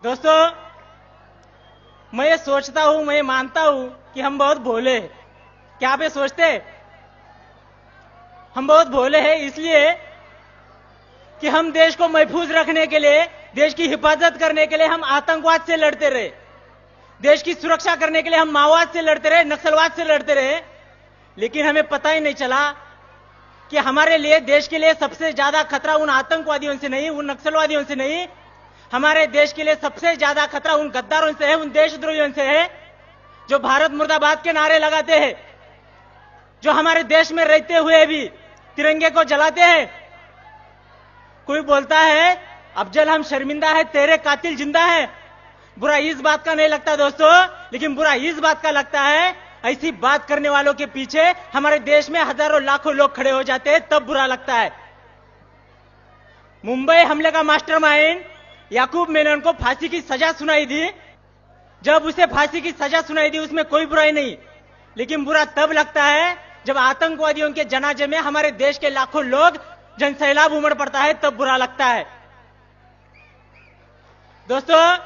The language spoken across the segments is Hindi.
दोस्तों, मैं ये सोचता हूं, मैं ये मानता हूं कि हम बहुत भोले हैं। क्या आप ये सोचते हैं? हम बहुत भोले हैं इसलिए कि हम देश को महफूज रखने के लिए, देश की हिफाजत करने के लिए हम आतंकवाद से लड़ते रहे, देश की सुरक्षा करने के लिए हम माओवाद से लड़ते रहे, नक्सलवाद से लड़ते रहे। लेकिन हमें पता ही नहीं चला कि हमारे लिए, देश के लिए सबसे ज्यादा खतरा उन आतंकवादियों से नहीं, उन नक्सलवादियों से नहीं, हमारे देश के लिए सबसे ज्यादा खतरा उन गद्दारों से है, उन देशद्रोहियों से है जो भारत मुर्दाबाद के नारे लगाते हैं, जो हमारे देश में रहते हुए भी तिरंगे को जलाते हैं। कोई बोलता है अफजल हम शर्मिंदा है, तेरे कातिल जिंदा है। बुरा इस बात का नहीं लगता दोस्तों, लेकिन बुरा इस बात का लगता है ऐसी बात करने वालों के पीछे हमारे देश में हजारों लाखों लोग खड़े हो जाते हैं, तब बुरा लगता है। मुंबई हमले का मास्टरमाइंड याकूब मेनन को फांसी की सजा सुनाई दी। जब उसे फांसी की सजा सुनाई दी उसमें कोई बुराई नहीं, लेकिन बुरा तब लगता है जब आतंकवादियों के जनाजे में हमारे देश के लाखों लोग जनसैलाब उमड़ पड़ता है, तब बुरा लगता है। दोस्तों,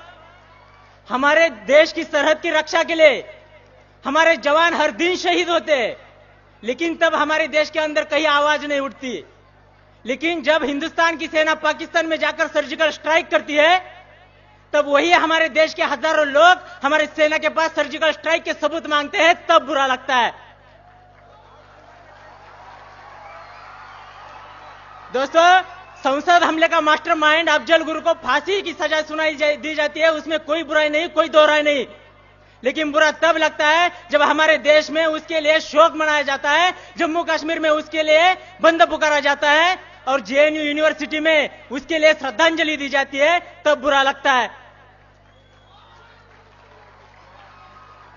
हमारे देश की सरहद की रक्षा के लिए हमारे जवान हर दिन शहीद होते हैं, लेकिन तब हमारे देश के अंदर कहीं आवाज नहीं उठती। लेकिन जब हिंदुस्तान की सेना पाकिस्तान में जाकर सर्जिकल स्ट्राइक करती है, तब वही हमारे देश के हजारों लोग हमारे सेना के पास सर्जिकल स्ट्राइक के सबूत मांगते हैं, तब बुरा लगता है। दोस्तों, संसद हमले का मास्टरमाइंड अफजल गुरु को फांसी की सजा सुनाई दी जाती है, उसमें कोई बुराई नहीं, कोई दो राय नहीं। लेकिन बुरा तब लगता है जब हमारे देश में उसके लिए शोक मनाया जाता है, जम्मू कश्मीर में उसके लिए बंद पुकारा जाता है और जेएनयू यूनिवर्सिटी में उसके लिए श्रद्धांजलि दी जाती है, तब बुरा लगता है।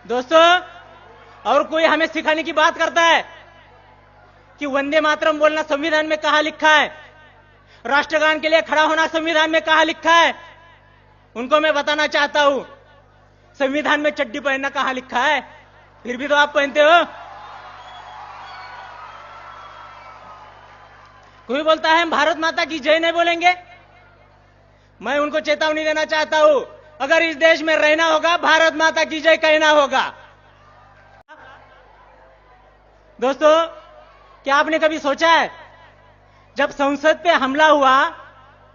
दोस्तों, और कोई हमें सिखाने की बात करता है कि वंदे मातरम बोलना संविधान में कहां लिखा है, राष्ट्रगान के लिए खड़ा होना संविधान में कहां लिखा है। उनको मैं बताना चाहता हूं, संविधान में चड्डी पहनना कहां लिखा है? फिर भी तो आप पहनते हो। कोई बोलता है हम भारत माता की जय नहीं बोलेंगे। मैं उनको चेतावनी देना चाहता हूं, अगर इस देश में रहना होगा भारत माता की जय कहना होगा। दोस्तों, क्या आपने कभी सोचा है जब संसद पे हमला हुआ,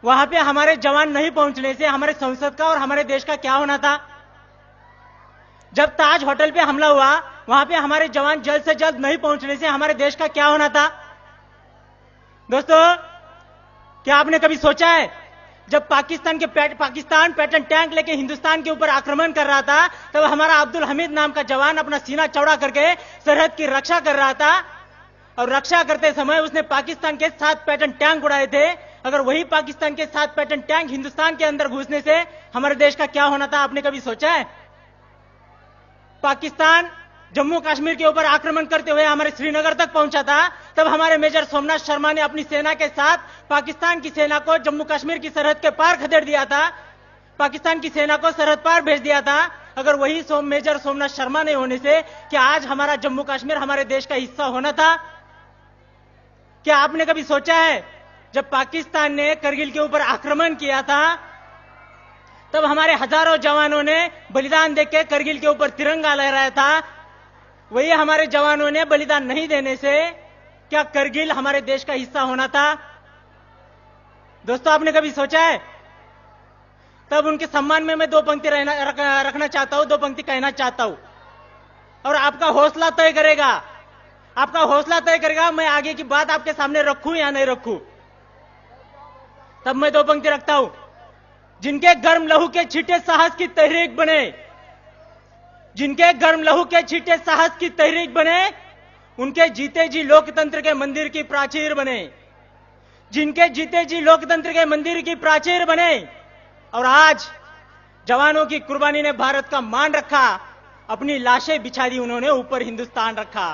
वहां पे हमारे जवान नहीं पहुंचने से हमारे संसद का और हमारे देश का क्या होना था? जब ताज होटल पे हमला हुआ, वहां पे हमारे जवान जल्द से जल्द नहीं पहुंचने से हमारे देश का क्या होना था? दोस्तों, क्या आपने कभी सोचा है जब पाकिस्तान पैटर्न टैंक लेके हिंदुस्तान के ऊपर आक्रमण कर रहा था, तब हमारा अब्दुल हमीद नाम का जवान अपना सीना चौड़ा करके सरहद की रक्षा कर रहा था, और रक्षा करते समय उसने पाकिस्तान के 7 पैटर्न टैंक उड़ाए थे। अगर वही पाकिस्तान के 7 पैटर्न टैंक हिंदुस्तान के अंदर घुसने से हमारे देश का क्या होना था? आपने कभी सोचा है? पाकिस्तान जम्मू कश्मीर के ऊपर आक्रमण करते हुए हमारे श्रीनगर तक पहुंचा था, तब हमारे मेजर सोमनाथ शर्मा ने अपनी सेना के साथ पाकिस्तान की सेना को जम्मू कश्मीर की सरहद के पार खदेड़ दिया था, पाकिस्तान की सेना को सरहद पार भेज दिया था। अगर वही मेजर सोमनाथ शर्मा नहीं होने से क्या आज हमारा जम्मू कश्मीर हमारे देश का हिस्सा होना था? क्या आपने कभी सोचा है जब पाकिस्तान ने करगिल के ऊपर आक्रमण किया था, तब हमारे हजारों जवानों ने बलिदान देके करगिल के ऊपर तिरंगा लहराया था, वही हमारे जवानों ने बलिदान नहीं देने से क्या करगिल हमारे देश का हिस्सा होना था? दोस्तों, आपने कभी सोचा है? तब उनके सम्मान में मैं 2 पंक्ति रखना चाहता हूं, 2 पंक्ति कहना चाहता हूं, और आपका हौसला तय करेगा, आपका हौसला तय करेगा मैं आगे की बात आपके सामने रखूं या नहीं रखूं। तब मैं 2 पंक्ति रखता हूं। जिनके गर्म लहू के छींटे साहस की तहरीक बने, जिनके गर्म लहू के छींटे साहस की तहरीक बने, उनके जीते जी लोकतंत्र के मंदिर की प्राचीर बने, जिनके जीते जी लोकतंत्र के मंदिर की प्राचीर बने। और आज जवानों की कुर्बानी ने भारत का मान रखा, अपनी लाशें बिछा दी उन्होंने, ऊपर हिंदुस्तान रखा।